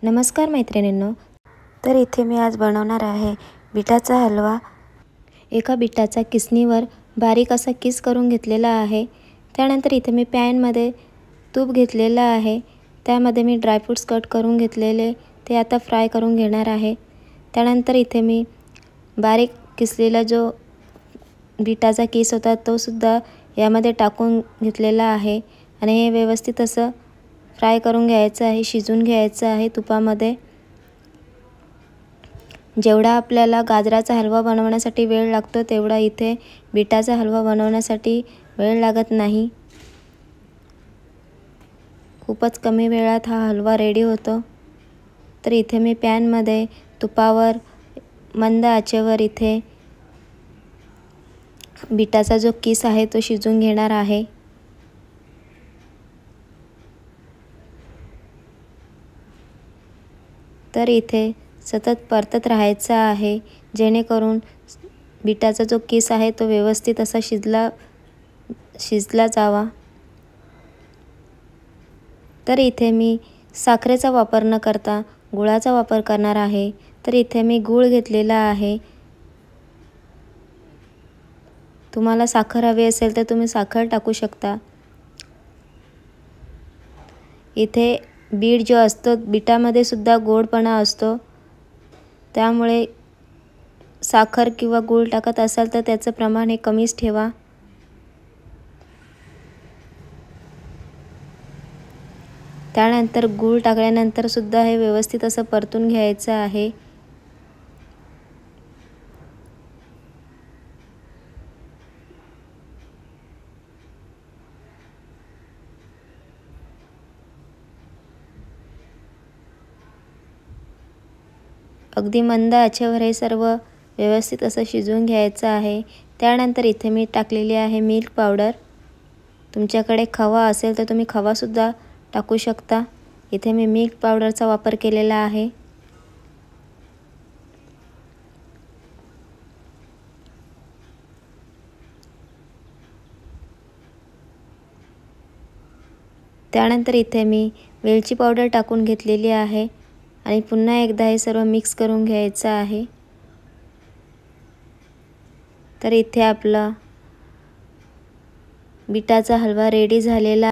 नमस्कार मैत्रिणींनो, तर इथे मी आज बनवणार आहे बीटाचा हलवा। एका बीटाचा किसणीवर बारीक असा किस करून घेतलेला आहे। त्यानंतर इथे मी पॅनमध्ये तूप घेतलेला आहे। त्यामध्ये मी ड्रायफ्रूट्स कट करून घेतलेले ते आता फ्राय करून घेणार आहे। त्यानंतर इथे मी बारीक किसलेला जो बीटाचा किस होता तो सुद्धा यामध्ये टाकून घेतलेला आहे आणि हे व्यवस्थित असं फ्राय करून घ्यायचं आहे, शिजून घ्यायचं आहे तुपामध्ये। जेवढा आपल्याला गाजराचा हलवा बनवण्यासाठी वेळ लागतो तेवढा इथे बीटाचा हलवा बनवण्यासाठी वेळ लागत नाही। खूपच कमी वेळात हा हलवा रेडी होतो। तर इथे मी पॅनमध्ये तुपावर मंद आचेवर इथे बीटाचा जो किस आहे तो शिजून घेणार आहे। तर इथे सतत परतत राहायचं आहे जेणेकरून बीटाचा जो किस आहे तो व्यवस्थित असा शिजला जावा। तर इथे मी साखरेचा वापर न करता गुळाचा वापर करणार आहे। तर इथे मी गूळ घेतलेला आहे। तुम्हाला साखर हवी असेल तर तुम्ही साखर टाकू शकता। इथे बीट जो असतो बीटामध्ये सुद्धा गोडपणा असतो, त्यामुळे साखर किंवा गूळ टाकत असाल तर त्याचं प्रमाण हे कमीच ठेवा। त्यानंतर गूळ टाकल्यानंतर सुद्धा हे व्यवस्थित असं परतून घ्यायचं आहे। अगदी मंद आचेवर हे सर्व व्यवस्थित असं शिजवून घ्यायचं आहे। त्यानंतर इथे मी टाकलेली आहे मिल्क पावडर। तुमच्याकडे खवा असेल तर तुम्ही खवा सुद्धा टाकू शकता। इथे मी मिल्क पावडरचा वापर केलेला आहे। त्यानंतर इथे मी वेलची पावडर टाकून घेतलेली आहे आणि पुन्हा एकदा हे सर्व मिक्स करून घ्यायचं आहे। तर इथे आपला बीटाचा हलवा रेडी झालेला